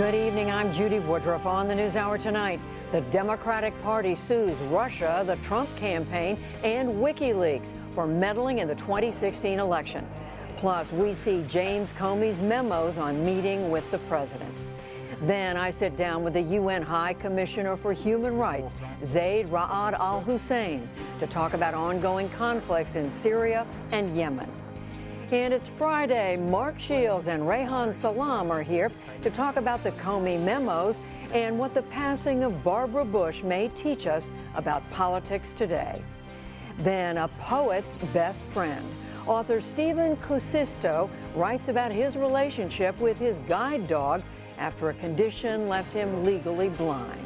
Good evening. I'm Judy Woodruff. On the NewsHour tonight, the Democratic Party sues Russia, the Trump campaign, and WikiLeaks for meddling in the 2016 election. Plus, we see James Comey's memos on meeting with the president. Then I sit down with the UN High Commissioner for Human Rights, Zeid Ra'ad Al Hussein, to talk about ongoing conflicts in Syria and Yemen. And it's Friday. Mark Shields and Reihan Salam are here to talk about the Comey memos and what the passing of Barbara Bush may teach us about politics today. Then a poet's best friend. Author Stephen Kusisto writes about his relationship with his guide dog after a condition left him legally blind.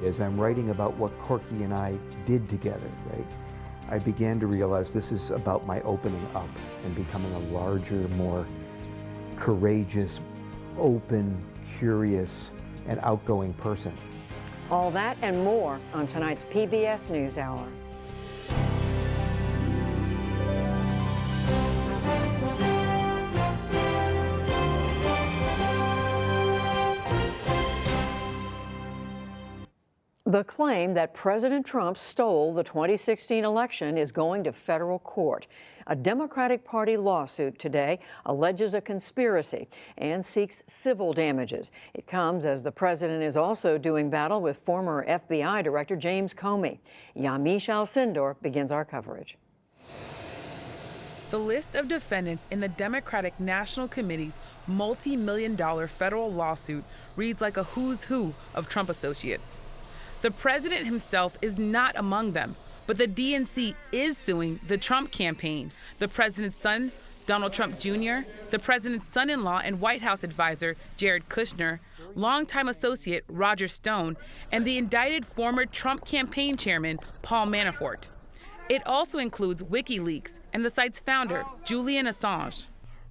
As I'm writing about what Corky and I did together, right, I began to realize this is about my opening up and becoming a larger, more courageous, open, curious, and outgoing person. All that and more on tonight's PBS NewsHour. The claim that President Trump stole the 2016 election is going to federal court. A Democratic Party lawsuit today alleges a conspiracy and seeks civil damages. It comes as the president is also doing battle with former FBI Director James Comey. Yamiche Alcindor begins our coverage. The list of defendants in the Democratic National Committee's multi-million-dollar federal lawsuit reads like a who's who of Trump associates. The president himself is not among them, but the DNC is suing the Trump campaign, the president's son, Donald Trump Jr., the president's son-in-law and White House advisor, Jared Kushner, longtime associate Roger Stone, and the indicted former Trump campaign chairman, Paul Manafort. It also includes WikiLeaks and the site's founder, Julian Assange.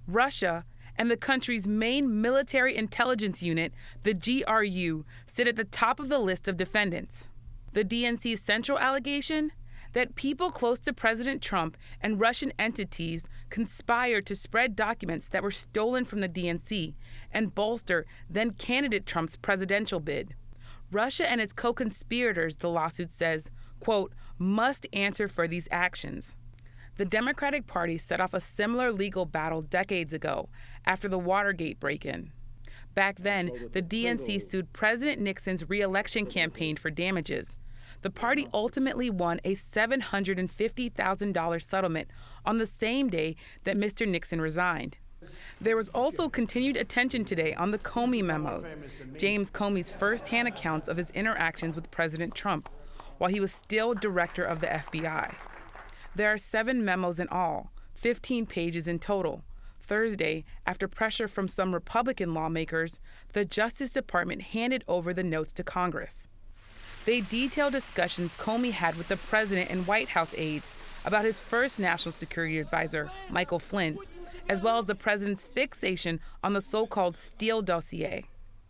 Russia and the country's main military intelligence unit, the GRU, sit at the top of the list of defendants. The DNC's central allegation? That people close to President Trump and Russian entities conspired to spread documents that were stolen from the DNC and bolster then-candidate Trump's presidential bid. Russia and its co-conspirators, the lawsuit says, quote, must answer for these actions. The Democratic Party set off a similar legal battle decades ago after the Watergate break-in. Back then, the DNC sued President Nixon's re-election campaign for damages. The party ultimately won a $750,000 settlement on the same day that Mr. Nixon resigned. There was also continued attention today on the Comey memos, James Comey's first-hand accounts of his interactions with President Trump while he was still director of the FBI. There are 7 memos in all, 15 pages in total. Thursday, after pressure from some Republican lawmakers, the Justice Department handed over the notes to Congress. They detail discussions Comey had with the president and White House aides about his first national security advisor, Michael Flynn, as well as the president's fixation on the so-called Steele dossier.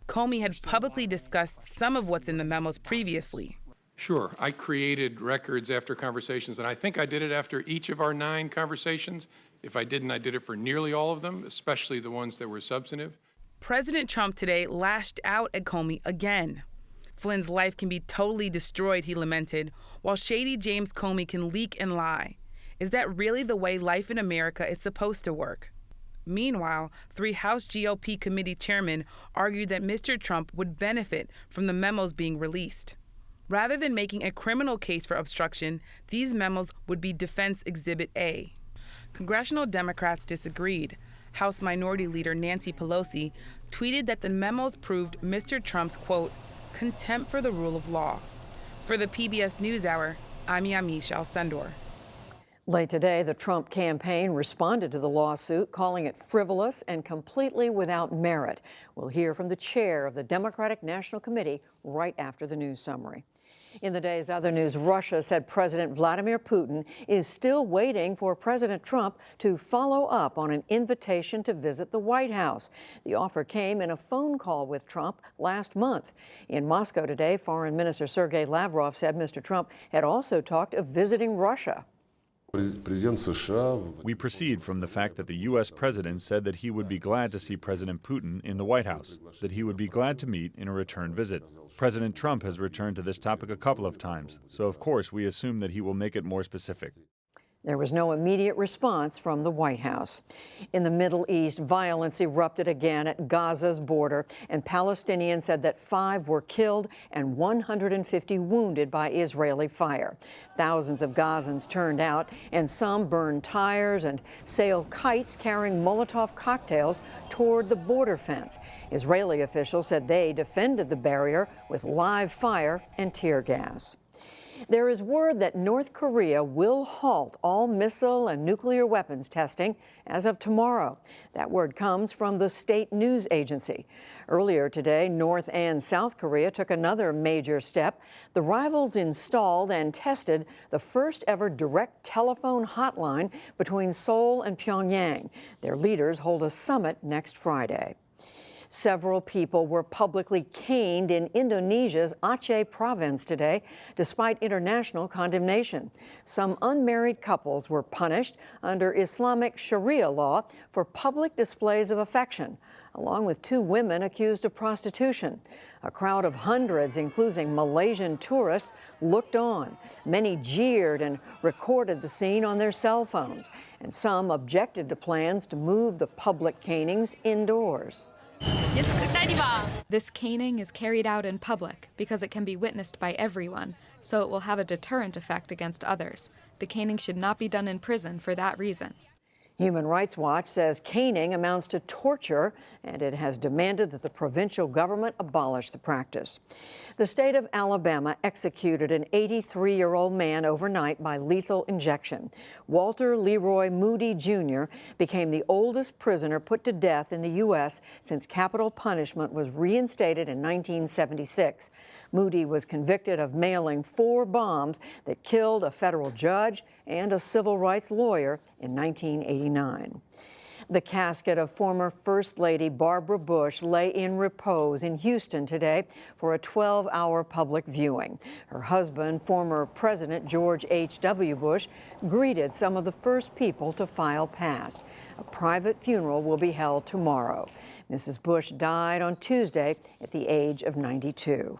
Comey had publicly discussed some of what's in the memos previously. Sure, I created records after conversations, and I think I did it after each of our 9 conversations. If I didn't, I did it for nearly all of them, especially the ones that were substantive. President Trump today lashed out at Comey again. Flynn's life can be totally destroyed, he lamented, while shady James Comey can leak and lie. Is that really the way life in America is supposed to work? Meanwhile, 3 House GOP committee chairmen argued that Mr. Trump would benefit from the memos being released. Rather than making a criminal case for obstruction, these memos would be Defense Exhibit A. Congressional Democrats disagreed. House Minority Leader Nancy Pelosi tweeted that the memos proved Mr. Trump's, quote, contempt for the rule of law. For the PBS NewsHour, I'm Yamiche Alcindor. Late today, the Trump campaign responded to the lawsuit, calling it frivolous and completely without merit. We'll hear from the chair of the Democratic National Committee right after the news summary. In the day's other news, Russia said President Vladimir Putin is still waiting for President Trump to follow up on an invitation to visit the White House. The offer came in a phone call with Trump last month. In Moscow today, Foreign Minister Sergei Lavrov said Mr. Trump had also talked of visiting Russia. We proceed from the fact that the U.S. president said that he would be glad to see President Putin in the White House, that he would be glad to meet in a return visit. President Trump has returned to this topic a couple of times, so of course we assume that he will make it more specific. There was no immediate response from the White House. In the Middle East, violence erupted again at Gaza's border, and Palestinians said that 5 were killed and 150 wounded by Israeli fire. Thousands of Gazans turned out, and some burned tires and sailed kites carrying Molotov cocktails toward the border fence. Israeli officials said they defended the barrier with live fire and tear gas. There is word that North Korea will halt all missile and nuclear weapons testing as of tomorrow. That word comes from the state news agency. Earlier today, North and South Korea took another major step. The rivals installed and tested the first ever direct telephone hotline between Seoul and Pyongyang. Their leaders hold a summit next Friday. Several people were publicly caned in Indonesia's Aceh province today, despite international condemnation. Some unmarried couples were punished under Islamic Sharia law for public displays of affection, along with 2 women accused of prostitution. A crowd of hundreds, including Malaysian tourists, looked on. Many jeered and recorded the scene on their cell phones, and some objected to plans to move the public canings indoors. This caning is carried out in public because it can be witnessed by everyone, so it will have a deterrent effect against others. The caning should not be done in prison for that reason. Human Rights Watch says caning amounts to torture, and it has demanded that the provincial government abolish the practice. The state of Alabama executed an 83-year-old man overnight by lethal injection. Walter Leroy Moody, Jr. became the oldest prisoner put to death in the U.S. since capital punishment was reinstated in 1976. Moody was convicted of mailing 4 bombs that killed a federal judge and a civil rights lawyer in 1989. The casket of former First Lady Barbara Bush lay in repose in Houston today for a 12-hour public viewing. Her husband, former President George H.W. Bush, greeted some of the first people to file past. A private funeral will be held tomorrow. Mrs. Bush died on Tuesday at the age of 92.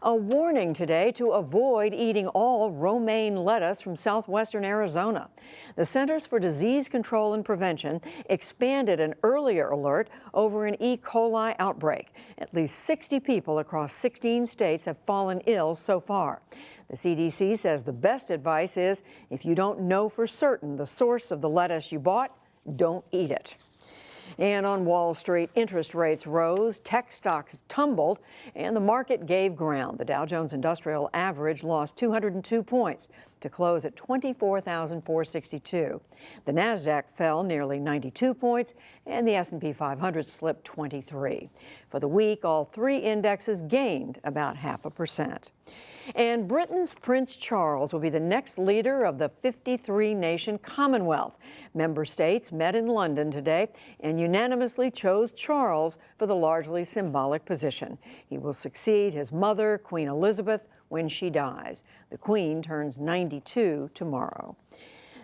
A warning today to avoid eating all romaine lettuce from southwestern Arizona. The Centers for Disease Control and Prevention expanded an earlier alert over an E. coli outbreak. At least 60 people across 16 states have fallen ill so far. The CDC says the best advice is if you don't know for certain the source of the lettuce you bought, don't eat it. And on Wall Street, interest rates rose, tech stocks tumbled, and the market gave ground. The Dow Jones Industrial Average lost 202 points to close at 24,462. The Nasdaq fell nearly 92 points, and the S&P 500 slipped 23. For the week, all 3 indexes gained about 0.5%. And Britain's Prince Charles will be the next leader of the 53-nation Commonwealth. Member states met in London today and unanimously chose Charles for the largely symbolic position. He will succeed his mother, Queen Elizabeth, when she dies. The Queen turns 92 tomorrow.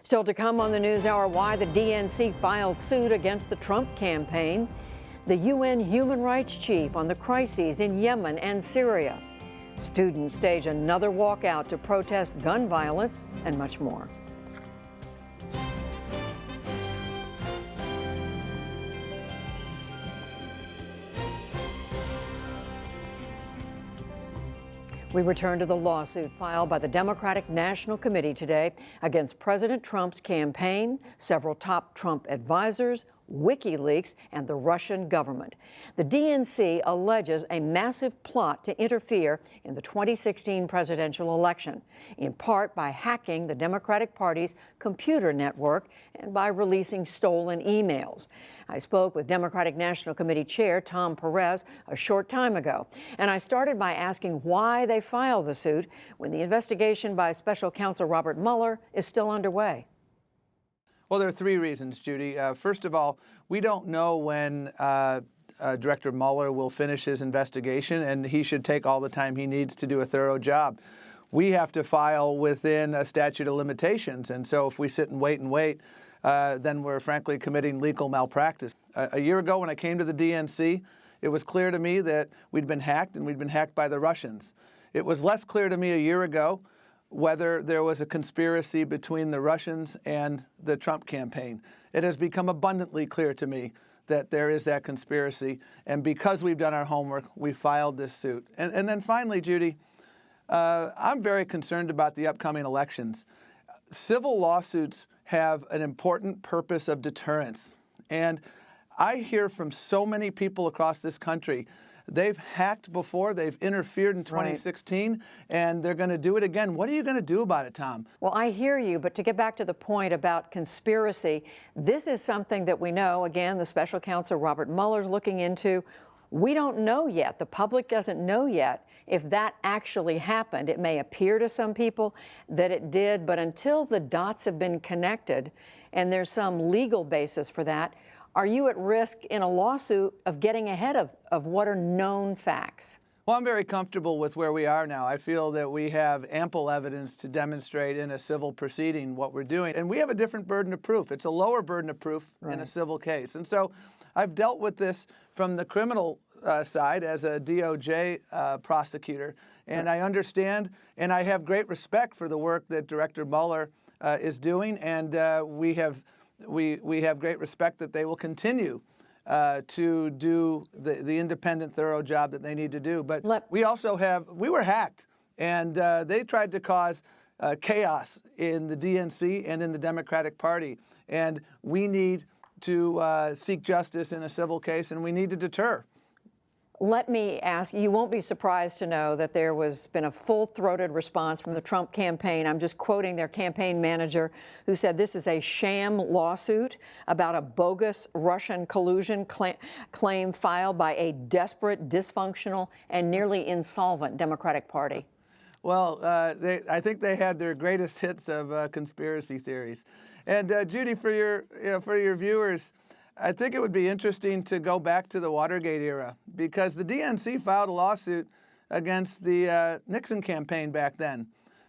Still to come on the NewsHour, why the DNC filed suit against the Trump campaign, the UN human rights chief on the crises in Yemen and Syria. Students stage another walkout to protest gun violence, and much more. We return to the lawsuit filed by the Democratic National Committee today against President Trump's campaign, several top Trump advisors, WikiLeaks, and the Russian government. The DNC alleges a massive plot to interfere in the 2016 presidential election, in part by hacking the Democratic Party's computer network and by releasing stolen emails. I spoke with Democratic National Committee Chair Tom Perez a short time ago, and I started by asking why they filed the suit when the investigation by Special Counsel Robert Mueller is still underway. Well, there are 3 reasons, Judy. First of all, we don't know when Director Mueller will finish his investigation, and he should take all the time he needs to do a thorough job. we have to file within a statute of limitations. And so if we sit and wait, then we're frankly committing legal malpractice. A year ago when I came to the DNC, it was clear to me that we'd been hacked, and we'd been hacked by the Russians. It was less clear to me a year ago whether there was a conspiracy between the Russians and the Trump campaign. It has become abundantly clear to me that there is that conspiracy. And because we've done our homework, we filed this suit. And then finally, Judy, I'm very concerned about the upcoming elections. Civil lawsuits have an important purpose of deterrence. And I hear from so many people across this country. They've hacked before, they've interfered in 2016, right, and they're going to do it again. What are you going to do about it, Tom? Well, I hear you, but to get back to the point about conspiracy, this is something that we know, again, the special counsel Robert Mueller's looking into. We don't know yet. The public doesn't know yet if that actually happened. It may appear to some people that it did, but until the dots have been connected and there's some legal basis for that, are you at risk in a lawsuit of getting ahead of what are known facts? Well, I'm very comfortable with where we are now. I feel that we have ample evidence to demonstrate in a civil proceeding what we're doing. And we have a different burden of proof. It's a lower burden of proof in a civil case. And so I've dealt with this from the criminal side as a DOJ prosecutor. And I understand, and I have great respect for the work that Director Mueller is doing. And we have great respect that they will continue to do the independent, thorough job that they need to do. But we were hacked, and they tried to cause chaos in the DNC and in the Democratic Party. And we need to seek justice in a civil case, and we need to deter. Let me ask, you won't be surprised to know that there was been a full-throated response from the Trump campaign. I'm just quoting their campaign manager, who said this is a sham lawsuit about a bogus Russian collusion claim filed by a desperate, dysfunctional, and nearly insolvent Democratic Party. Well, I think they had their greatest hits of conspiracy theories. And Judy, for your viewers, I think it would be interesting to go back to the Watergate era, because the DNC filed a lawsuit against the Nixon campaign back then.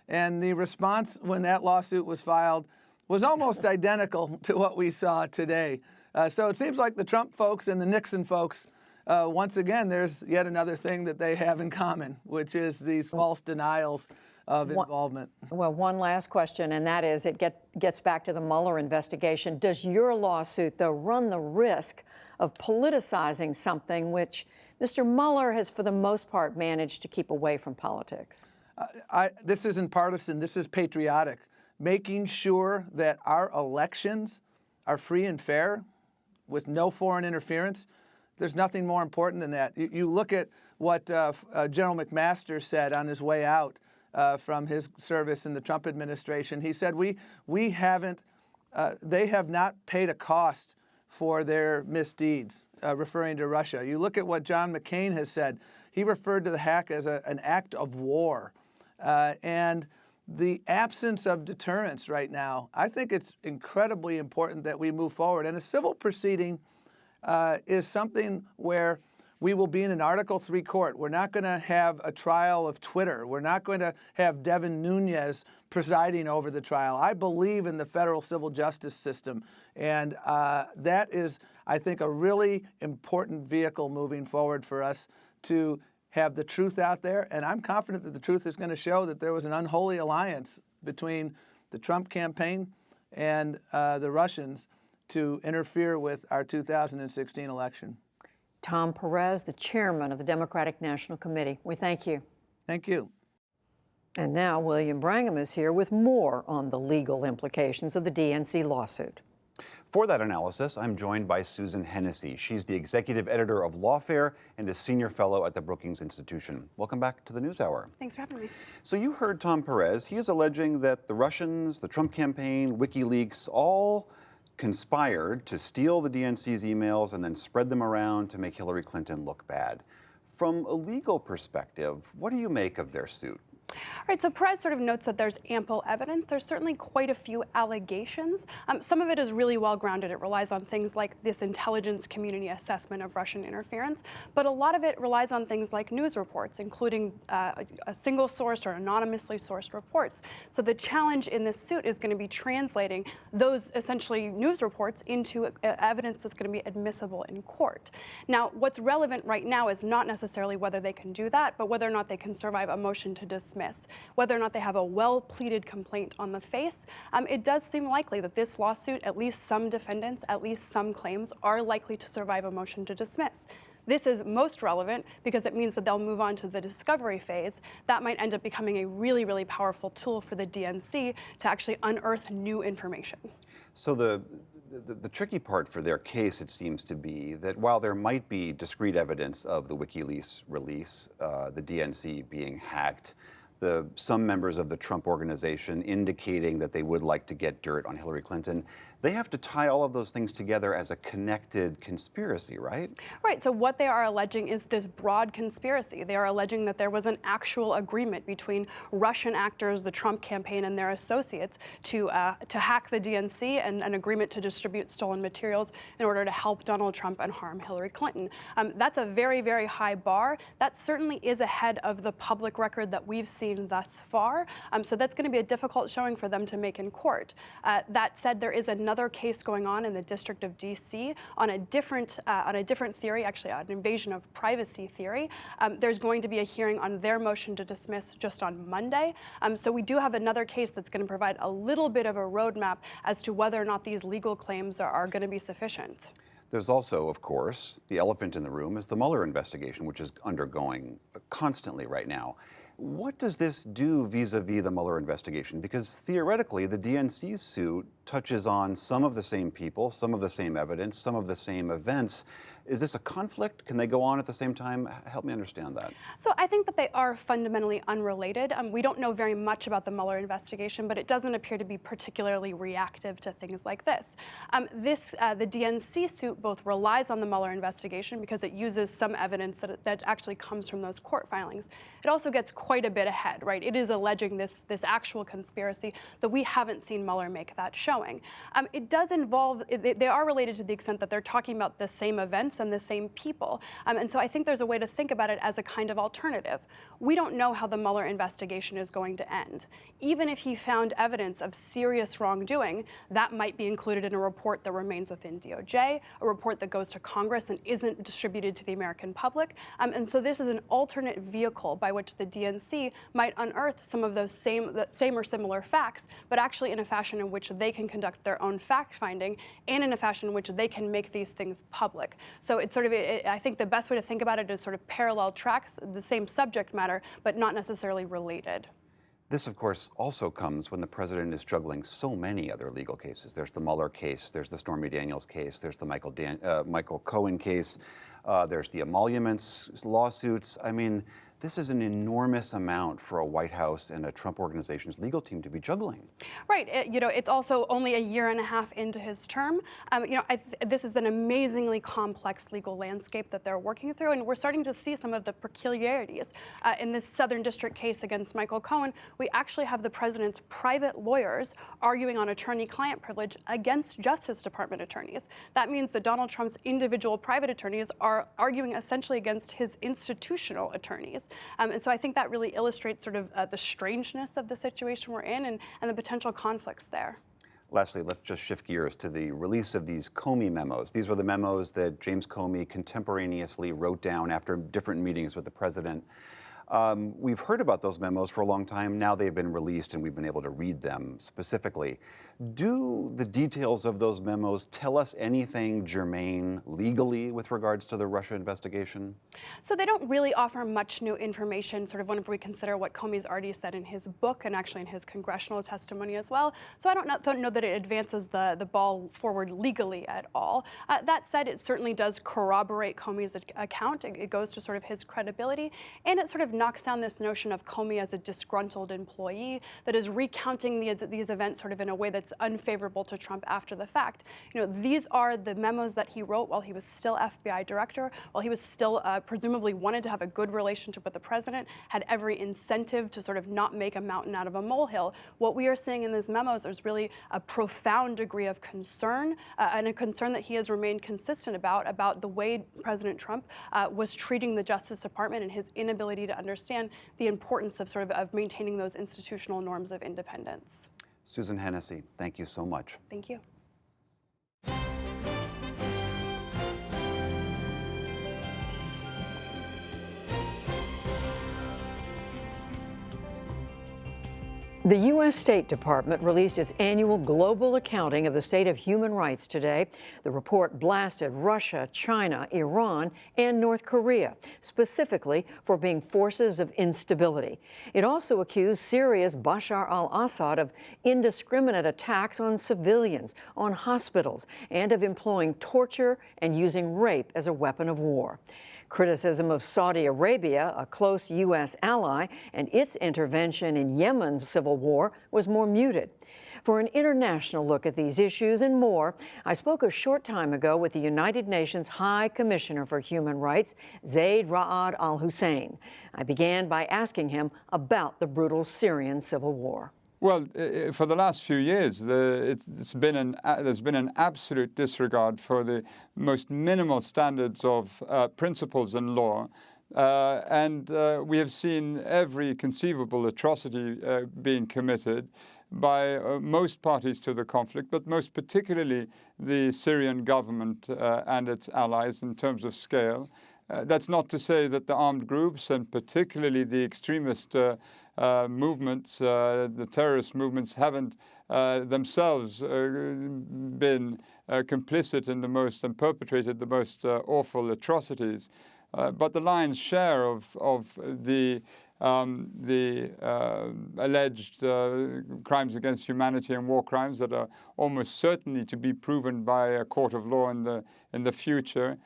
And the response when that lawsuit was filed was almost identical to what we saw today. So it seems like the Trump folks and the Nixon folks, once again, there's yet another thing that they have in common, which is these false denials of involvement. Well, one last question, and that is, it gets back to the Mueller investigation. Does your lawsuit, though, run the risk of politicizing something which Mr. Mueller has, for the most part, managed to keep away from politics? This isn't partisan. This is patriotic. Making sure that our elections are free and fair with no foreign interference. There's nothing more important than that. You look at what General McMaster said on his way out from his service in the Trump administration. He said, they have not paid a cost for their misdeeds, referring to Russia. You look at what John McCain has said. He referred to the hack as an act of war. And the absence of deterrence right now, I think it's incredibly important that we move forward. And a civil proceeding is something where we will be in an Article III court. We're not going to have a trial of Twitter. We're not going to have Devin Nunes presiding over the trial. I believe in the federal civil justice system. And that is, I think, a really important vehicle moving forward for us to have the truth out there. And I'm confident that the truth is going to show that there was an unholy alliance between the Trump campaign and the Russians to interfere with our 2016 election. Tom Perez, the chairman of the Democratic National Committee. We thank you. Thank you. And now William Brangham is here with more on the legal implications of the DNC lawsuit. For that analysis, I'm joined by Susan Hennessy. She's the executive editor of Lawfare and a senior fellow at the Brookings Institution. Welcome back to the NewsHour. Thanks for having me. So you heard Tom Perez. He is alleging that the Russians, the Trump campaign, WikiLeaks, all conspired to steal the DNC's emails and then spread them around to make Hillary Clinton look bad. From a legal perspective, what do you make of their suit? Right, so Perez sort of notes that there's ample evidence. There's certainly quite a few allegations. Some of it is really well grounded. It relies on things like this intelligence community assessment of Russian interference, but a lot of it relies on things like news reports, including a single sourced or anonymously sourced reports. So the challenge in this suit is going to be translating those essentially news reports into evidence that's going to be admissible in court. Now, what's relevant right now is not necessarily whether they can do that, but whether or not they can survive a motion to dismiss. Whether or not they have a well-pleaded complaint on the face, it does seem likely that this lawsuit, at least some defendants, at least some claims, are likely to survive a motion to dismiss. This is most relevant because it means that they'll move on to the discovery phase. That might end up becoming a really, really powerful tool for the DNC to actually unearth new information. So the tricky part for their case, it seems to be that while there might be discrete evidence of the WikiLeaks release, the DNC being hacked, some members of the Trump organization indicating that they would like to get dirt on Hillary Clinton, they have to tie all of those things together as a connected conspiracy, right? Right, so what they are alleging is this broad conspiracy. They are alleging that there was an actual agreement between Russian actors, the Trump campaign, and their associates to hack the DNC, and an agreement to distribute stolen materials in order to help Donald Trump and harm Hillary Clinton. That's a very, very high bar. That certainly is ahead of the public record that we've seen thus far. So that's going to be a difficult showing for them to make in court. That said, there is another case going on in the District of D.C. on a different theory, actually an invasion of privacy theory. There's going to be a hearing on their motion to dismiss just on Monday. So we do have another case that's going to provide a little bit of a roadmap as to whether or not these legal claims are going to be sufficient. There's also, of course, the elephant in the room is the Mueller investigation, which is undergoing constantly right now. What does this do vis-a-vis the Mueller investigation? Because theoretically, the DNC suit touches on some of the same people, some of the same evidence, some of the same events. Is this a conflict? Can they go on at the same time? Help me understand that. So I think that they are fundamentally unrelated. We don't know very much about the Mueller investigation, but it doesn't appear to be particularly reactive to things like this. The DNC suit both relies on the Mueller investigation because it uses some evidence that actually comes from those court filings. It also gets quite a bit ahead, right? It is alleging this actual conspiracy that we haven't seen Mueller make that showing. It does involve, they are related to the extent that they're talking about the same events and the same people. And so I think there's a way to think about it as a kind of alternative. We don't know how the Mueller investigation is going to end. Even if he found evidence of serious wrongdoing, that might be included in a report that remains within DOJ, a report that goes to Congress and isn't distributed to the American public. And so this is an alternate vehicle by which the DNC might unearth some of those same or similar facts, but actually in a fashion in which they can conduct their own fact-finding and in a fashion in which they can make these things public. So it's sort of, I think the best way to think about it is sort of parallel tracks, the same subject matter, but not necessarily related. This, of course, also comes when the president is juggling so many other legal cases. There's the Mueller case, there's the Stormy Daniels case, there's the Michael Cohen case, there's the emoluments lawsuits. I mean, this is an enormous amount for a White House and a Trump organization's legal team to be juggling. Right. It's also only a year and a half into his term. This is an amazingly complex legal landscape that they're working through, and we're starting to see some of the peculiarities. In this Southern District case against Michael Cohen, we actually have the president's private lawyers arguing on attorney-client privilege against Justice Department attorneys. That means that Donald Trump's individual private attorneys are arguing essentially against his institutional attorneys. And so I think that really illustrates sort of the strangeness of the situation we're in and the potential conflicts there. Lastly, let's just shift gears to the release of these Comey memos. These were the memos that James Comey contemporaneously wrote down after different meetings with the president. We've heard about those memos for a long time. Now they've been released and we've been able to read them specifically. Do the details of those memos tell us anything germane legally with regards to the Russia investigation? So they don't really offer much new information, sort of whenever we consider what Comey's already said in his book and actually in his congressional testimony as well. So I don't know that it advances the ball forward legally at all. That said, it certainly does corroborate Comey's account. It goes to sort of his credibility, and it sort of knocks down this notion of Comey as a disgruntled employee that is recounting these events sort of in a way that's that's unfavorable to Trump after the fact. These are the memos that he wrote while he was still FBI director, while he was still presumably wanted to have a good relationship with the president, had every incentive to sort of not make a mountain out of a molehill. What we are seeing in these memos is really a profound degree of concern, and a concern that he has remained consistent about the way President Trump was treating the Justice Department and his inability to understand the importance of maintaining those institutional norms of independence. Susan Hennessy, thank you so much. Thank you. The U.S. State Department released its annual global accounting of the state of human rights today. The report blasted Russia, China, Iran, and North Korea, specifically for being forces of instability. It also accused Syria's Bashar al-Assad of indiscriminate attacks on civilians, on hospitals, and of employing torture and using rape as a weapon of war. Criticism of Saudi Arabia, a close U.S. ally, and its intervention in Yemen's civil war was more muted. For an international look at these issues and more, I spoke a short time ago with the United Nations High Commissioner for Human Rights, Zeid Ra'ad Al Hussein. I began by asking him about the brutal Syrian civil war. Well, for the last few years, there's been an absolute disregard for the most minimal standards of principles and law. And we have seen every conceivable atrocity being committed by most parties to the conflict, but most particularly the Syrian government and its allies in terms of scale. That's not to say that the armed groups, and particularly the extremist movements, the terrorist movements, haven't themselves been complicit in the most and perpetrated the most awful atrocities. But the lion's share of the alleged crimes against humanity and war crimes that are almost certainly to be proven by a court of law in the future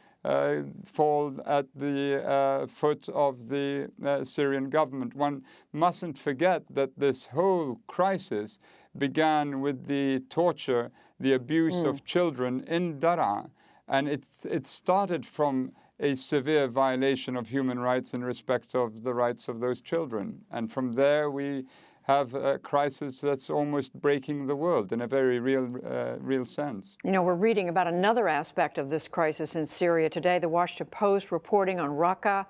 fall at the foot of the Syrian government. One mustn't forget that this whole crisis began with the torture, the abuse of children in Daraa, and it started from a severe violation of human rights in respect of the rights of those children. And from there we have a crisis that's almost breaking the world in a very real sense. You know, we're reading about another aspect of this crisis in Syria today. The Washington Post reporting on Raqqa,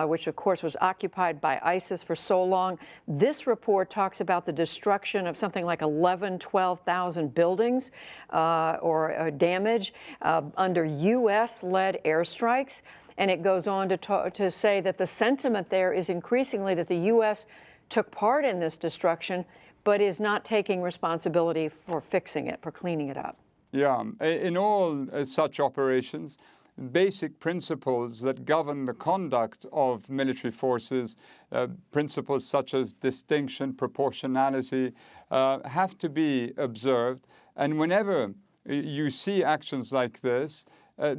which of course was occupied by ISIS for so long. This report talks about the destruction of something like 12,000 buildings or damage under U.S.-led airstrikes. And it goes on to say that the sentiment there is increasingly that the U.S. took part in this destruction, but is not taking responsibility for fixing it, for cleaning it up. Yeah, in all such operations, basic principles that govern the conduct of military forces, principles such as distinction, proportionality, have to be observed. And whenever you see actions like this,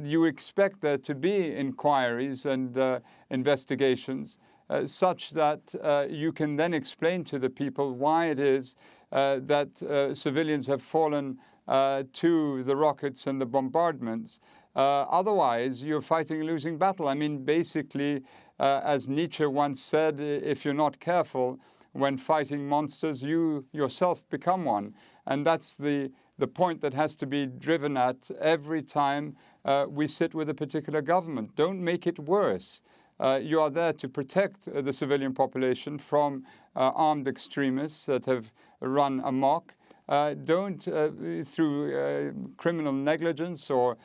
you expect there to be inquiries and investigations such that you can then explain to the people why it is that civilians have fallen to the rockets and the bombardments. Otherwise, you're fighting a losing battle. I mean, basically, as Nietzsche once said, if you're not careful when fighting monsters, you yourself become one. And that's the point that has to be driven at every time we sit with a particular government. Don't make it worse. You are there to protect the civilian population from armed extremists that have run amok. Don't, through criminal negligence or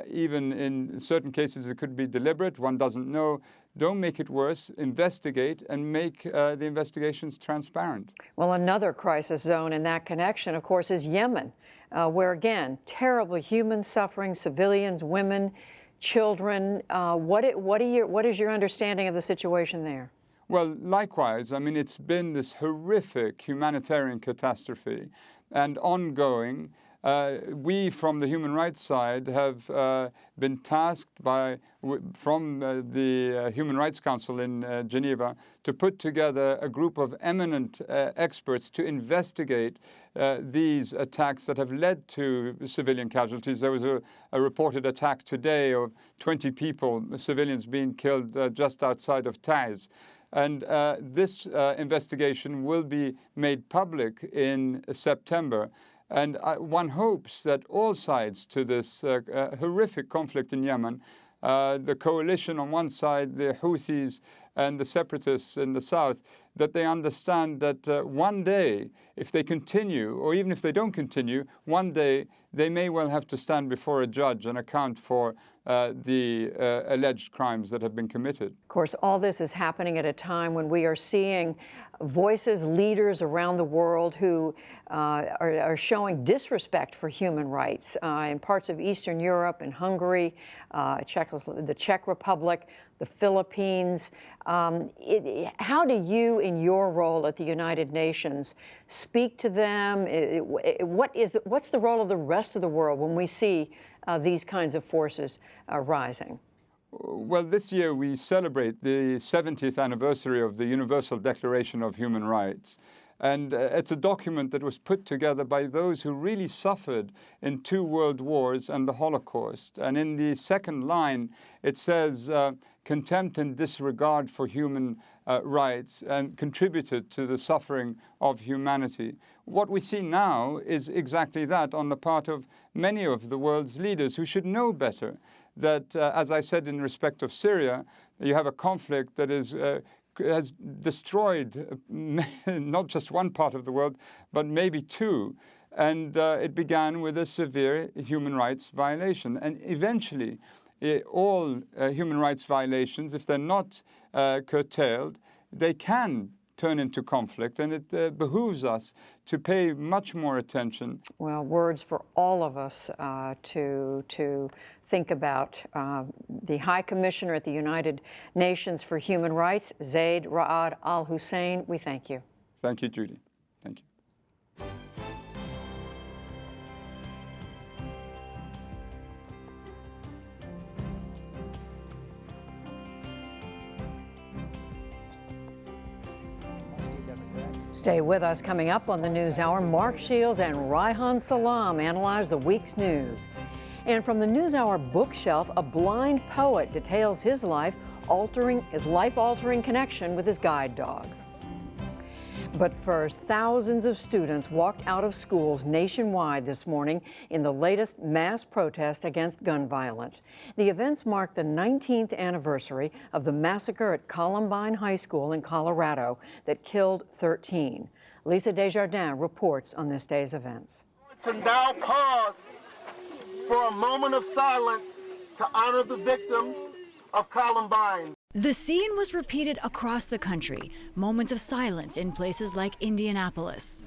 even in certain cases it could be deliberate, one doesn't know, don't make it worse. Investigate and make the investigations transparent. Well, another crisis zone in that connection, of course, is Yemen, where, again, terrible human suffering, civilians, women, children. What is your understanding of the situation there? Well, likewise, I mean, it's been this horrific humanitarian catastrophe and ongoing. We, from the human rights side, have been tasked from the Human Rights Council in Geneva to put together a group of eminent experts to investigate these attacks that have led to civilian casualties. There was a reported attack today of 20 people, civilians being killed just outside of Taiz. And this investigation will be made public in September. And one hopes that all sides to this horrific conflict in Yemen, the coalition on one side, the Houthis and the separatists in the south, that they understand that one day, if they continue, or even if they don't continue, one day they may well have to stand before a judge and account for the alleged crimes that have been committed. Of course, all this is happening at a time when we are seeing voices, leaders around the world who are showing disrespect for human rights in parts of Eastern Europe and Hungary, the Czech Republic, the Philippines. How do you, in your role at the United Nations, speak to them? What's the role of the rest of the world when we see these kinds of forces rising? Well, this year we celebrate the 70th anniversary of the Universal Declaration of Human Rights. And it's a document that was put together by those who really suffered in 2 world wars and the Holocaust. And in the second line, it says, contempt and disregard for human rights and contributed to the suffering of humanity. What we see now is exactly that on the part of many of the world's leaders who should know better. That, as I said in respect of Syria, you have a conflict that has destroyed not just one part of the world, but maybe 2. And it began with a severe human rights violation. And eventually, all human rights violations, if they're not curtailed, they can turn into conflict, and it behooves us to pay much more attention. Well, words for all of us to think about. The High Commissioner at the United Nations for Human Rights, Zeid Ra'ad Al Hussein, we thank you. Thank you, Judy. Thank you. Stay with us. Coming up on the NewsHour, Mark Shields and Reihan Salam analyze the week's news. And from the NewsHour bookshelf, a blind poet details his life-altering connection with his guide dog. But first, thousands of students walked out of schools nationwide this morning in the latest mass protest against gun violence. The events mark the 19th anniversary of the massacre at Columbine High School in Colorado that killed 13. Lisa Desjardins reports on this day's events. To now pause for a moment of silence to honor the victims of Columbine. The scene was repeated across the country, moments of silence in places like Indianapolis.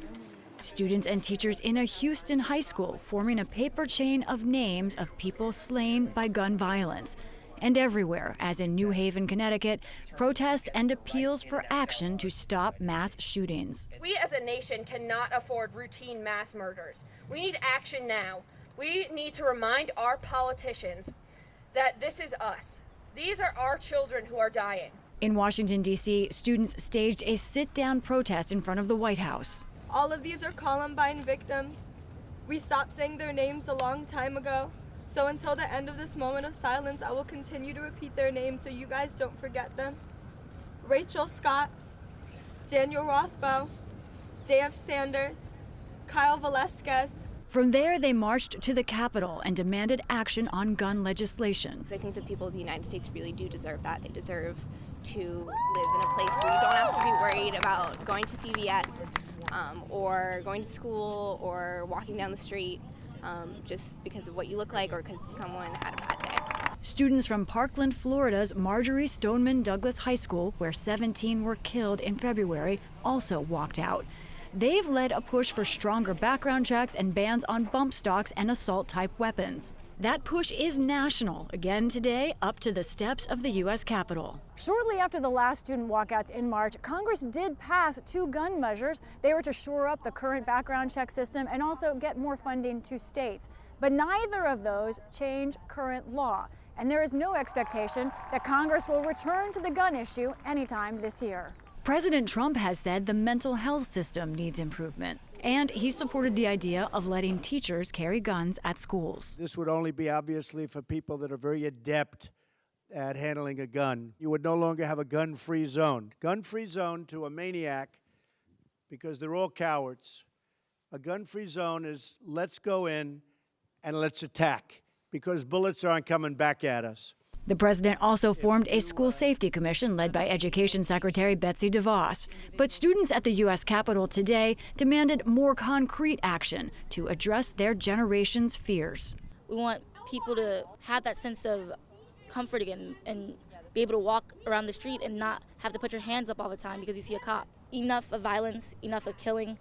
Students and teachers in a Houston high school forming a paper chain of names of people slain by gun violence. And everywhere, as in New Haven, Connecticut, protests and appeals for action to stop mass shootings. We as a nation cannot afford routine mass murders. We need action now. We need to remind our politicians that this is us. These are our children who are dying. In Washington, D.C., students staged a sit-down protest in front of the White House. All of these are Columbine victims. We stopped saying their names a long time ago. So until the end of this moment of silence, I will continue to repeat their names so you guys don't forget them. Rachel Scott, Daniel Rothbaugh, Dave Sanders, Kyle Velasquez. From there, they marched to the Capitol and demanded action on gun legislation. I think the people of the United States really do deserve that. They deserve to live in a place where you don't have to be worried about going to CVS or going to school or walking down the street just because of what you look like or because someone had a bad day. Students from Parkland, Florida's Marjorie Stoneman Douglas High School, where 17 were killed in February, also walked out. They've led a push for stronger background checks and bans on bump stocks and assault-type weapons. That push is national, again today, up to the steps of the U.S. Capitol. Shortly after the last student walkouts in March, Congress did pass 2 gun measures. They were to shore up the current background check system and also get more funding to states. But neither of those change current law. And there is no expectation that Congress will return to the gun issue anytime this year. President Trump has said the mental health system needs improvement. And he supported the idea of letting teachers carry guns at schools. This would only be obviously for people that are very adept at handling a gun. You would no longer have a gun-free zone. Gun-free zone to a maniac, because they're all cowards. A gun-free zone is let's go in and let's attack, because bullets aren't coming back at us. The president also formed a school safety commission led by Education Secretary Betsy DeVos. But students at the U.S. Capitol today demanded more concrete action to address their generation's fears. We want people to have that sense of comfort again and be able to walk around the street and not have to put your hands up all the time because you see a cop. Enough of violence, enough of killing,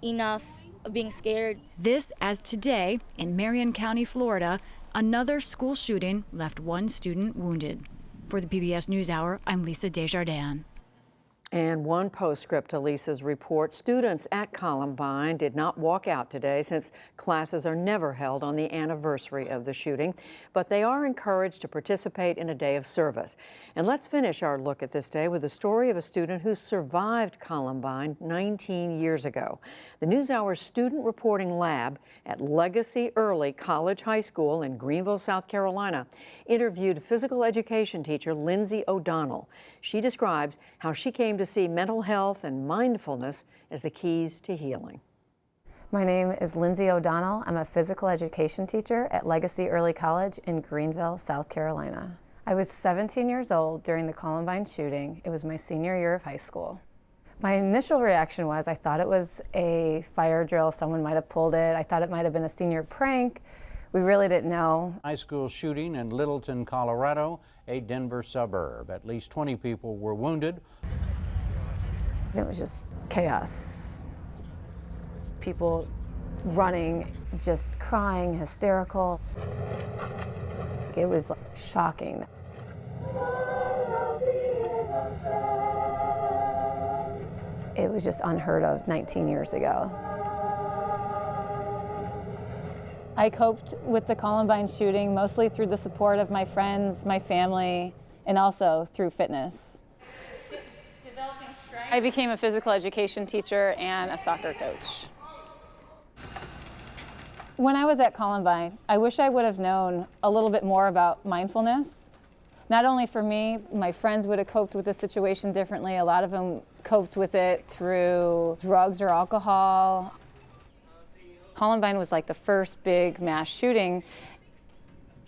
enough of being scared. This as today, in Marion County, Florida, another school shooting left 1 student wounded. For the PBS NewsHour, I'm Lisa Desjardins. And one postscript to Lisa's report, students at Columbine did not walk out today since classes are never held on the anniversary of the shooting, but they are encouraged to participate in a day of service. And let's finish our look at this day with the story of a student who survived Columbine 19 years ago. The NewsHour Student Reporting Lab at Legacy Early College High School in Greenville, South Carolina, interviewed physical education teacher Lindsay O'Donnell. She describes how she came to see mental health and mindfulness as the keys to healing. My name is Lindsay O'Donnell. I'm a physical education teacher at Legacy Early College in Greenville, South Carolina. I was 17 years old during the Columbine shooting. It was my senior year of high school. My initial reaction was I thought it was a fire drill. Someone might have pulled it. I thought it might have been a senior prank. We really didn't know. High school shooting in Littleton, Colorado, a Denver suburb. At least 20 people were wounded. It was just chaos. People running, just crying, hysterical. It was shocking. It was just unheard of 19 years ago. I coped with the Columbine shooting mostly through the support of my friends, my family, and also through fitness. I became a physical education teacher and a soccer coach. When I was at Columbine, I wish I would have known a little bit more about mindfulness. Not only for me, my friends would have coped with the situation differently. A lot of them coped with it through drugs or alcohol. Columbine was like the first big mass shooting.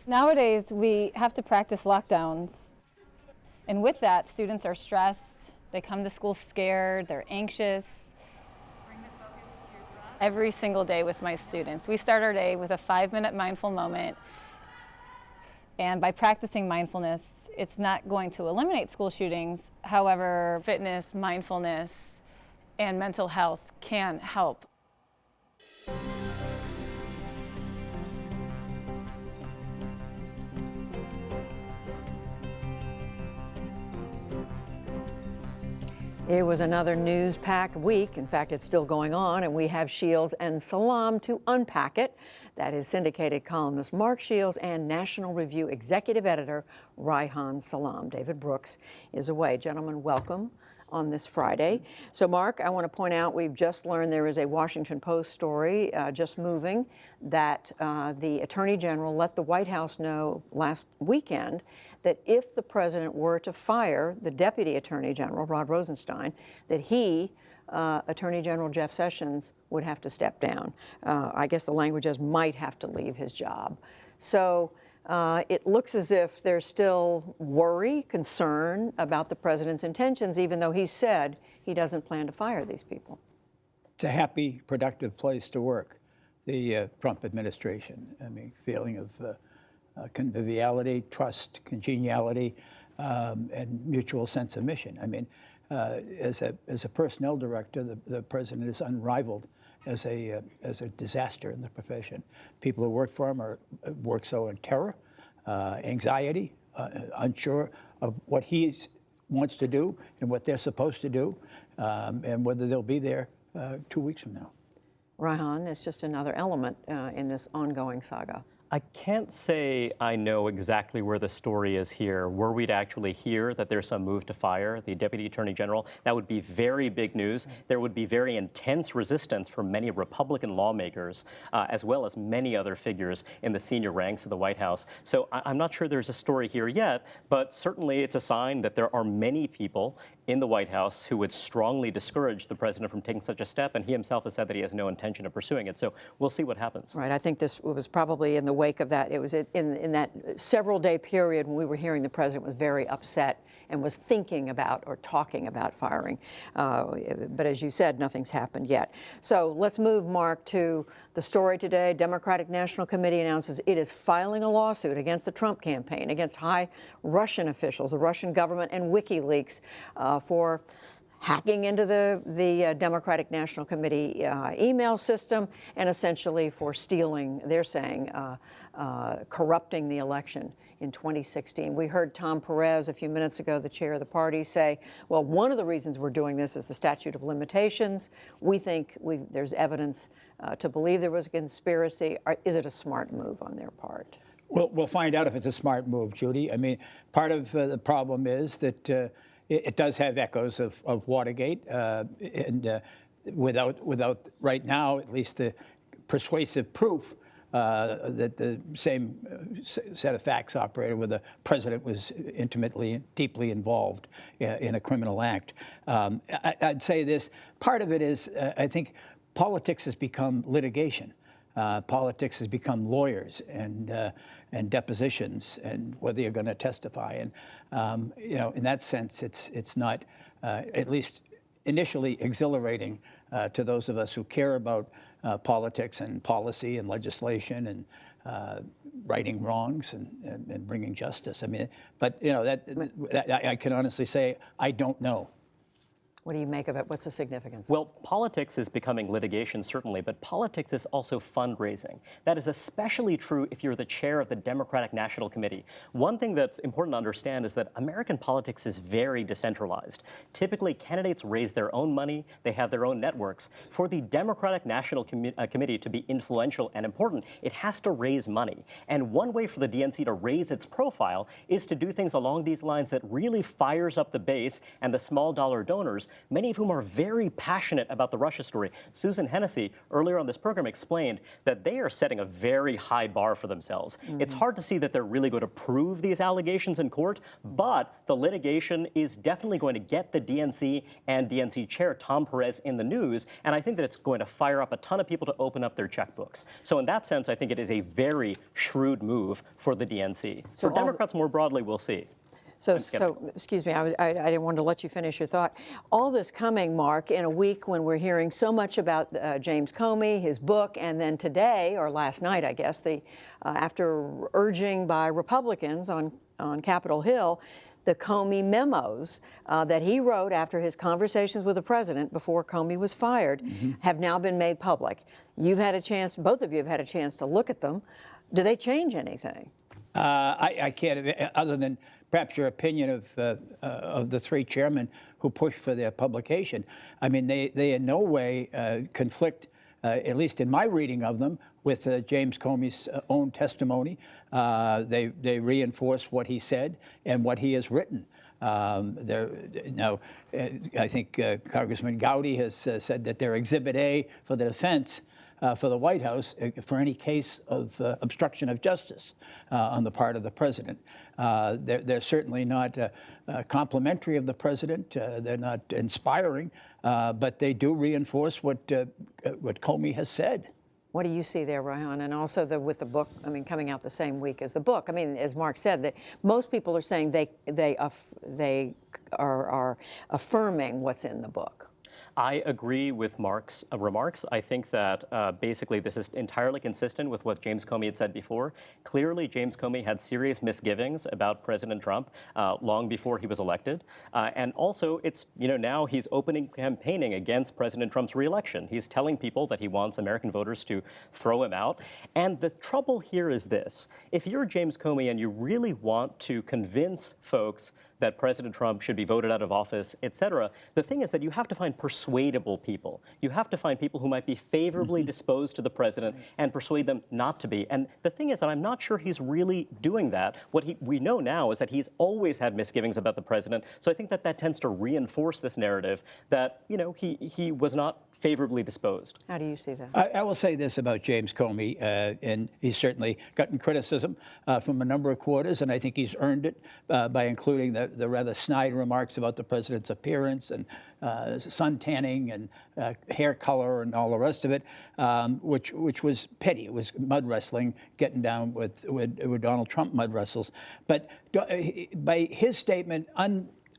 Nowadays, we have to practice lockdowns. And with that, students are stressed. They come to school scared, they're anxious. Bring the focus to your breath. Every single day with my students, we start our day with a 5-minute mindful moment. And by practicing mindfulness, it's not going to eliminate school shootings. However, fitness, mindfulness, and mental health can help. It was another news-packed week. In fact, it's still going on, and we have Shields and Salam to unpack it. That is syndicated columnist Mark Shields and National Review executive editor Reihan Salam. David Brooks is away. Gentlemen, welcome on this Friday. So, Mark, I want to point out we've just learned there is a Washington Post story just moving that the Attorney General let the White House know last weekend that if the president were to fire the Deputy Attorney General, Rod Rosenstein, that he, Attorney General Jeff Sessions, would have to step down. I guess the language is might have to leave his job. So it looks as if there's still worry, concern about the president's intentions, even though he said he doesn't plan to fire these people. It's a happy, productive place to work, the Trump administration. I mean, feeling of conviviality, trust, congeniality, and mutual sense of mission. I mean, as a personnel director, the president is unrivaled as a disaster in the profession. People who work for him work so in terror, anxiety, unsure of what he wants to do and what they're supposed to do, and whether they'll be there 2 weeks from now. Reihan, it's just another element in this ongoing saga. I can't say I know exactly where the story is here. Were we to actually hear that there's some move to fire the Deputy Attorney General, that would be very big news. There would be very intense resistance from many Republican lawmakers, as well as many other figures in the senior ranks of the White House. So I'm not sure there's a story here yet, but certainly it's a sign that there are many people in the White House who would strongly discourage the president from taking such a step, and he himself has said that he has no intention of pursuing it. So we'll see what happens. Right. I think this was probably in the wake of that. It was in that several-day period when we were hearing the president was very upset and was thinking about or talking about firing. But as you said, nothing's happened yet. So let's move, Mark, to the story today. Democratic National Committee announces it is filing a lawsuit against the Trump campaign, against high Russian officials, the Russian government, and WikiLeaks for hacking into the Democratic National Committee email system and essentially for stealing, they're saying, corrupting the election in 2016. We heard Tom Perez a few minutes ago, the chair of the party, say, well, one of the reasons we're doing this is the statute of limitations. We think there's evidence to believe there was a conspiracy. Is it a smart move on their part? We'll find out if it's a smart move, Judy. I mean, part of the problem is that it does have echoes of Watergate, and without right now at least the persuasive proof that the same set of facts operated, where the president was intimately, deeply involved in a criminal act. I'd say this: part of it is, I think, politics has become litigation. Politics has become lawyers and depositions and whether you're going to testify. And in that sense, it's not at least initially exhilarating to those of us who care about politics and policy and legislation and righting wrongs and bringing justice. I mean, but that I can honestly say I don't know. What do you make of it? What's the significance? Well, politics is becoming litigation, certainly, but politics is also fundraising. That is especially true if you're the chair of the Democratic National Committee. One thing that's important to understand is that American politics is very decentralized. Typically, candidates raise their own money, they have their own networks. For the Democratic National Committee to be influential and important, it has to raise money. And one way for the DNC to raise its profile is to do things along these lines that really fires up the base and the small dollar donors, many of whom are very passionate about the Russia story. Susan Hennessy, earlier on this program, explained that they are setting a very high bar for themselves. Mm-hmm. It's hard to see that they're really going to prove these allegations in court, but the litigation is definitely going to get the DNC and DNC chair Tom Perez in the news, and I think that it's going to fire up a ton of people to open up their checkbooks. So in that sense, I think it is a very shrewd move for the DNC. So for Democrats more broadly, we'll see. So excuse me, I didn't want to let you finish your thought. All this coming, Mark, in a week when we're hearing so much about James Comey, his book, and then today, or last night, I guess, after urging by Republicans on Capitol Hill, the Comey memos that he wrote after his conversations with the president before Comey was fired have now been made public. You've had a chance, both of you have had a chance to look at them. Do they change anything? I can't, other than perhaps your opinion of the three chairmen who pushed for their publication. I mean, they in no way conflict, at least in my reading of them, with James Comey's own testimony. They reinforce what he said and what he has written. Now, I think Congressman Gowdy has said that they're Exhibit A for the defense for the White House for any case of obstruction of justice on the part of the president. They're certainly not complimentary of the president. They're not inspiring, but they do reinforce what Comey has said. What do you see there, Reihan? And also with the book, I mean, coming out the same week as the book. I mean, as Mark said, most people are saying they are affirming what's in the book. I agree with Mark's remarks. I think that basically this is entirely consistent with what James Comey had said before. Clearly, James Comey had serious misgivings about President Trump long before he was elected. And also, it's, now he's opening campaigning against President Trump's reelection. He's telling people that he wants American voters to throw him out. And the trouble here is this. If you're James Comey and you really want to convince folks that President Trump should be voted out of office, et cetera, the thing is that you have to find persuadable people. You have to find people who might be favorably disposed to the president and persuade them not to be. And the thing is that I'm not sure he's really doing that. What we know now is that he's always had misgivings about the president. So I think that that tends to reinforce this narrative that, he was not favorably disposed. How do you see that? I will say this about James Comey, and he's certainly gotten criticism from a number of quarters, and I think he's earned it by including the rather snide remarks about the president's appearance and sun tanning and hair color and all the rest of it, which was petty. It was mud wrestling, getting down with Donald Trump mud wrestles. But by his statement,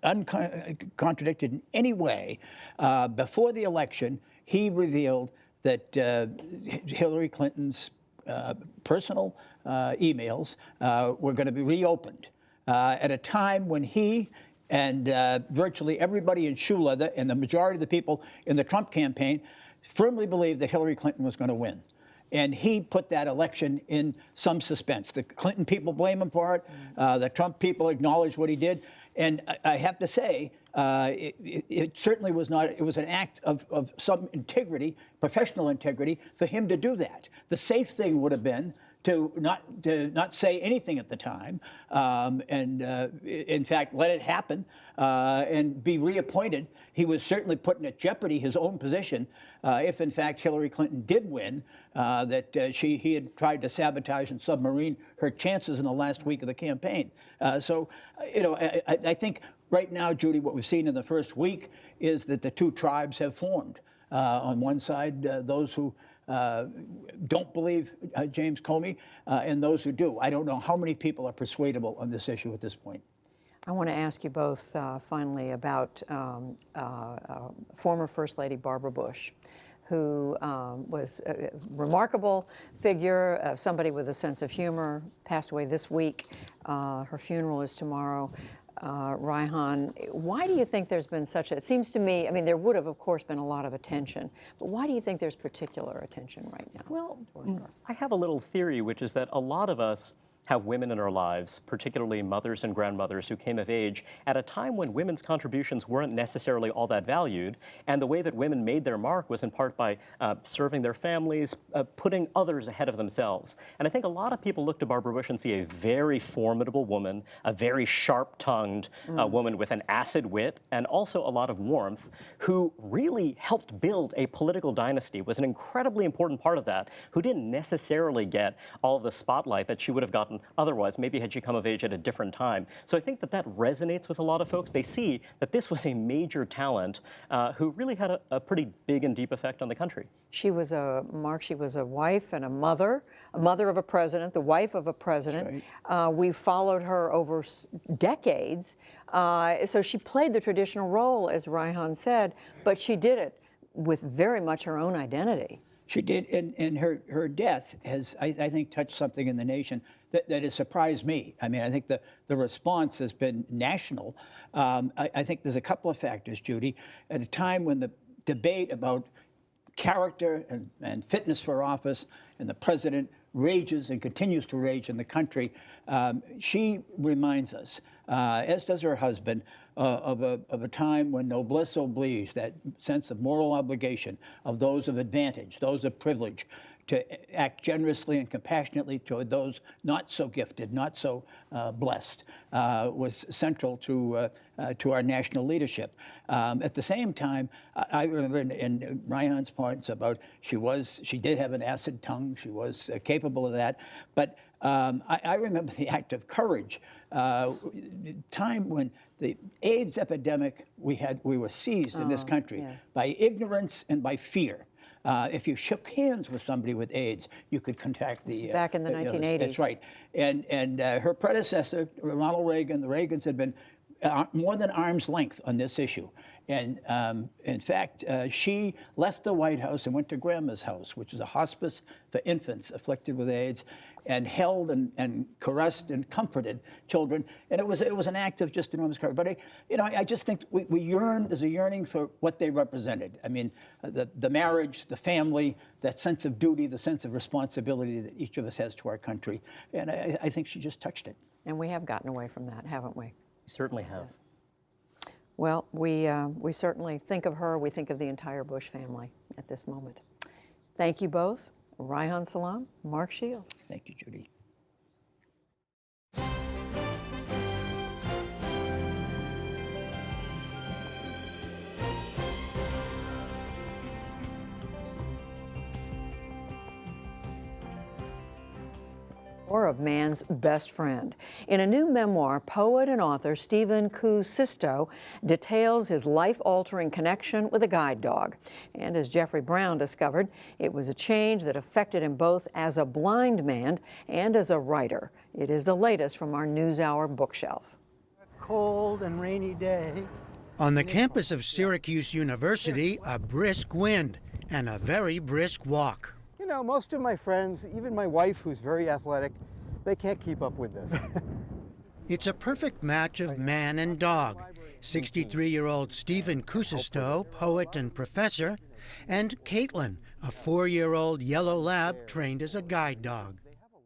uncontradicted in any way, before the election, he revealed that Hillary Clinton's personal emails were going to be reopened at a time when he and virtually everybody in shoe leather and the majority of the people in the Trump campaign firmly believed that Hillary Clinton was going to win. And he put that election in some suspense. The Clinton people blame him for it. The Trump people acknowledge what he did. And I have to say, it certainly was not, it was an act of some integrity, professional integrity, for him to do that. The safe thing would have been to not say anything at the time, and in fact, let it happen and be reappointed. He was certainly putting at jeopardy his own position if, in fact, Hillary Clinton did win, that he had tried to sabotage and submarine her chances in the last week of the campaign. I think right now, Judy, what we've seen in the first week is that the two tribes have formed. On one side, those who don't believe James Comey, and those who do. I don't know how many people are persuadable on this issue at this point. I want to ask you both finally about former First Lady Barbara Bush, who was a remarkable figure, somebody with a sense of humor, passed away this week. Her funeral is tomorrow. Reihan, why do you think there's been such a, it seems to me, I mean, there would have, of course, been a lot of attention, but why do you think there's particular attention right now? Well, I have a little theory, which is that a lot of us have women in our lives, particularly mothers and grandmothers who came of age at a time when women's contributions weren't necessarily all that valued. And the way that women made their mark was in part by serving their families, putting others ahead of themselves. And I think a lot of people look to Barbara Bush and see a very formidable woman, a very sharp-tongued woman with an acid wit and also a lot of warmth, who really helped build a political dynasty, was an incredibly important part of that, who didn't necessarily get all of the spotlight that she would have gotten otherwise, maybe had she come of age at a different time. So I think that that resonates with a lot of folks. They see that this was a major talent who really had a pretty big and deep effect on the country. She was she was a wife and a mother of a president, the wife of a president. Right. We followed her over decades. So she played the traditional role, as Reihan said, but she did it with very much her own identity. She did, and her death has, I think, touched something in the nation that has surprised me. I mean, I think the response has been national. I think there's a couple of factors, Judy. At a time when the debate about character and fitness for office and the president rages and continues to rage in the country, she reminds us, as does her husband, of a time when noblesse oblige, that sense of moral obligation of those of advantage, those of privilege, to act generously and compassionately toward those not so gifted, not so blessed, was central to our national leadership. At the same time, I remember in Reihan's points about she did have an acid tongue, she was capable of that, but I remember the act of courage, time when the AIDS epidemic, we were seized in this country by ignorance and by fear. If you shook hands with somebody with AIDS, you could contract the... Back in the 1980s. That's right. And her predecessor, Ronald Reagan, the Reagans had been more than arm's length on this issue. And in fact, she left the White House and went to Grandma's house, which is a hospice for infants afflicted with AIDS, and held and caressed and comforted children. And it was an act of just enormous courage. But I just think we yearn. There's a yearning for what they represented. I mean, the marriage, the family, that sense of duty, the sense of responsibility that each of us has to our country. And I think she just touched it. And we have gotten away from that, haven't we? We certainly have. Well, we certainly think of her. We think of the entire Bush family at this moment. Thank you both. Reihan Salam, Mark Shields. Thank you, Judy. Or of man's best friend. In a new memoir, poet and author Stephen Koo Sisto details his life-altering connection with a guide dog. And as Jeffrey Brown discovered, it was a change that affected him both as a blind man and as a writer. It is the latest from our NewsHour bookshelf. Cold and rainy day. On the campus of Syracuse University, a brisk wind and a very brisk walk. You know, most of my friends, even my wife, who's very athletic, they can't keep up with this. It's a perfect match of man and dog. 63-year-old Stephen Kuusisto, poet and professor, and Caitlin, a 4-year-old yellow lab trained as a guide dog.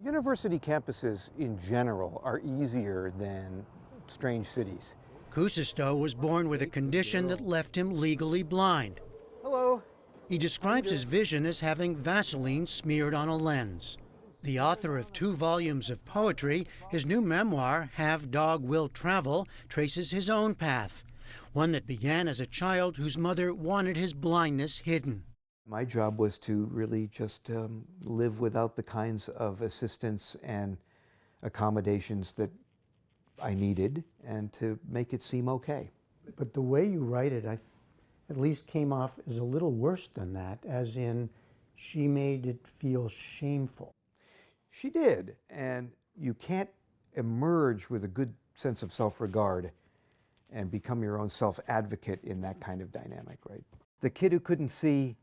University campuses in general are easier than strange cities. Kuusisto was born with a condition that left him legally blind. Hello. He describes his vision as having Vaseline smeared on a lens. The author of 2 volumes of poetry, his new memoir, Have Dog Will Travel, traces his own path, one that began as a child whose mother wanted his blindness hidden. My job was to really just live without the kinds of assistance and accommodations that I needed and to make it seem okay. But the way you write it, at least came off as a little worse than that, as in she made it feel shameful. She did, and you can't emerge with a good sense of self-regard and become your own self-advocate in that kind of dynamic, right? The kid who couldn't see,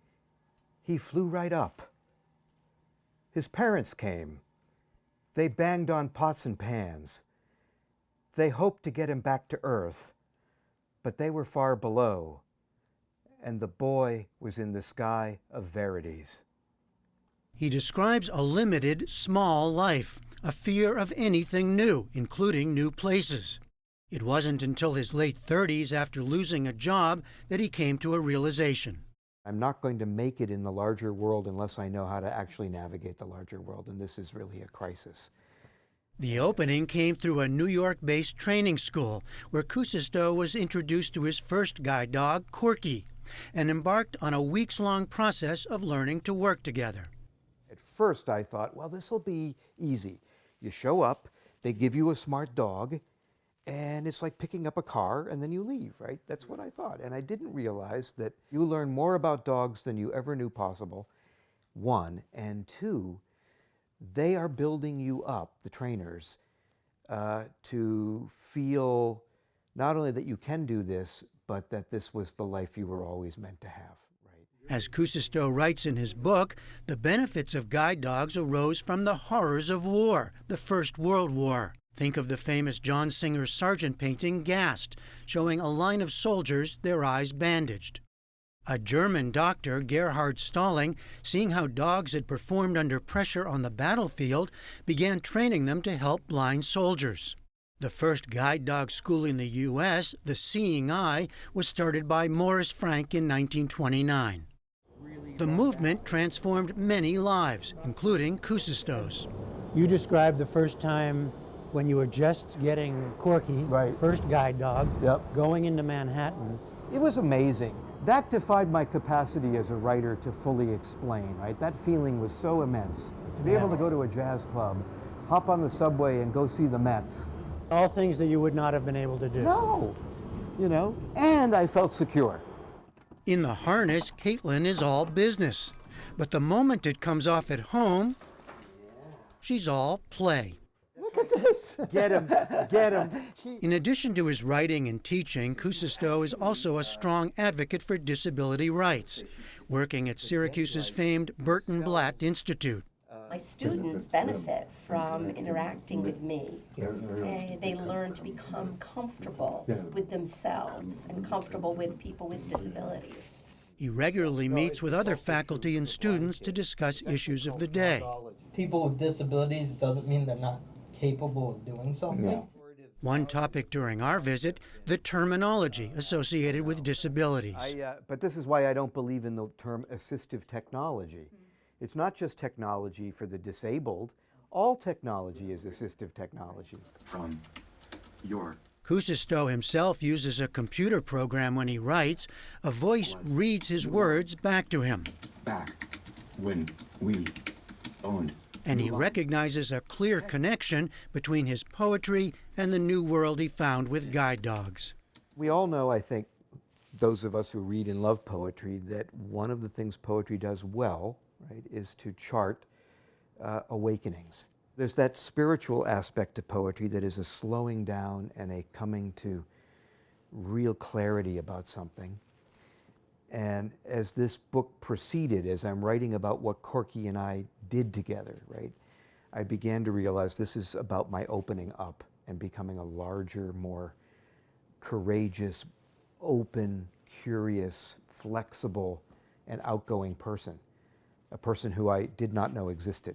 he flew right up. His parents came. They banged on pots and pans. They hoped to get him back to earth, but they were far below. And the boy was in the sky of verities. He describes a limited, small life, a fear of anything new, including new places. It wasn't until his late 30s, after losing a job, that he came to a realization. I'm not going to make it in the larger world unless I know how to actually navigate the larger world, and this is really a crisis. The opening came through a New York-based training school, where Kuusisto was introduced to his first guide dog, Corky, and embarked on a weeks-long process of learning to work together. At first I thought, well, this will be easy. You show up, they give you a smart dog, and it's like picking up a car and then you leave, right? That's what I thought. And I didn't realize that you learn more about dogs than you ever knew possible, 1. And 2, they are building you up, the trainers, to feel not only that you can do this, but that this was the life you were always meant to have. As Kuusisto writes in his book, the benefits of guide dogs arose from the horrors of war, the First World War. Think of the famous John Singer Sargent painting, Gassed, showing a line of soldiers, their eyes bandaged. A German doctor, Gerhard Stalling, seeing how dogs had performed under pressure on the battlefield, began training them to help blind soldiers. The first guide dog school in the U.S., the Seeing Eye, was started by Morris Frank in 1929. The movement transformed many lives, including Kuusisto's. You described the first time when you were just getting Corky, right, first guide dog, going into Manhattan. It was amazing. That defied my capacity as a writer to fully explain, right? That feeling was so immense. To be able to go to a jazz club, hop on the subway and go see the Mets. All things that you would not have been able to do. No, and I felt secure. In the harness, Caitlin is all business. But the moment it comes off at home, she's all play. Look at this. Get him, get him. In addition to his writing and teaching, Cousisto is also a strong advocate for disability rights, working at Syracuse's famed Burton Blatt Institute. My students benefit from interacting with me. They learn to become comfortable with themselves and comfortable with people with disabilities. He regularly meets with other faculty and students to discuss issues of the day. People with disabilities doesn't mean they're not capable of doing something. No. One topic during our visit, the terminology associated with disabilities. But this is why I don't believe in the term assistive technology. It's not just technology for the disabled. All technology is assistive technology. From your Cousisto himself uses a computer program when he writes. A voice reads his words back to him. Back when we owned. And he recognizes a clear connection between his poetry and the new world he found with guide dogs. We all know, I think, those of us who read and love poetry, that one of the things poetry does well, right, is to chart awakenings. There's that spiritual aspect to poetry that is a slowing down and a coming to real clarity about something. And as this book proceeded, as I'm writing about what Corky and I did together, right, I began to realize this is about my opening up and becoming a larger, more courageous, open, curious, flexible, and outgoing person, a person who I did not know existed.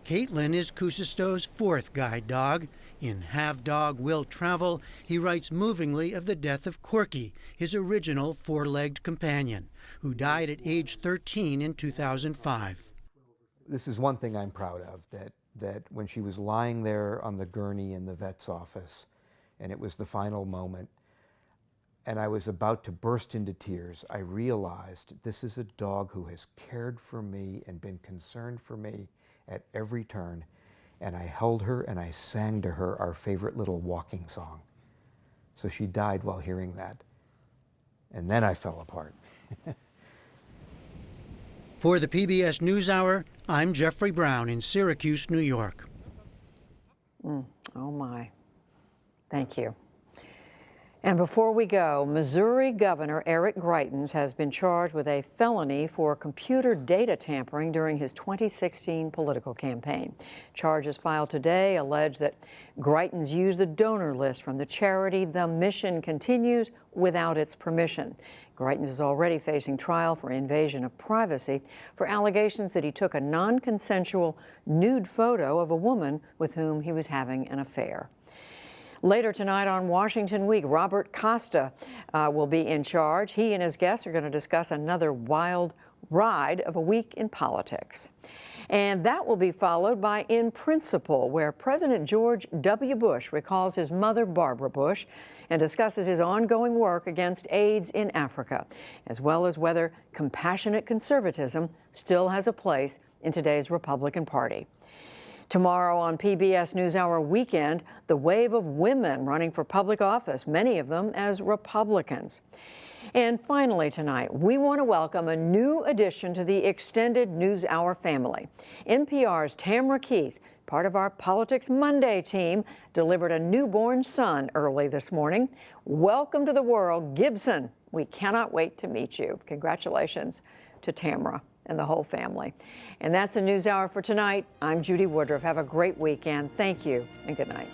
Caitlin is Cousisto's fourth guide dog. In Have Dog Will Travel, he writes movingly of the death of Corky, his original four-legged companion, who died at age 13 in 2005. This is one thing I'm proud of, that when she was lying there on the gurney in the vet's office, and it was the final moment, and I was about to burst into tears, I realized this is a dog who has cared for me and been concerned for me at every turn, and I held her and I sang to her our favorite little walking song. So she died while hearing that. And then I fell apart. For the PBS NewsHour, I'm Jeffrey Brown in Syracuse, New York. Oh my. Thank you. And before we go, Missouri Governor Eric Greitens has been charged with a felony for computer data tampering during his 2016 political campaign. Charges filed today allege that Greitens used the donor list from the charity The Mission Continues without its permission. Greitens is already facing trial for invasion of privacy for allegations that he took a non-consensual nude photo of a woman with whom he was having an affair. Later tonight on Washington Week, Robert Costa will be in charge. He and his guests are going to discuss another wild ride of a week in politics. And that will be followed by In Principle, where President George W. Bush recalls his mother, Barbara Bush, and discusses his ongoing work against AIDS in Africa, as well as whether compassionate conservatism still has a place in today's Republican Party. Tomorrow on PBS NewsHour Weekend, the wave of women running for public office, many of them as Republicans. And finally tonight, we want to welcome a new addition to the extended NewsHour family. NPR's Tamara Keith, part of our Politics Monday team, delivered a newborn son early this morning. Welcome to the world, Gibson. We cannot wait to meet you. Congratulations to Tamara and the whole family. And that's a NewsHour for tonight. I'm Judy Woodruff. Have a great weekend. Thank you and good night.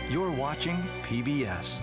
You're watching PBS.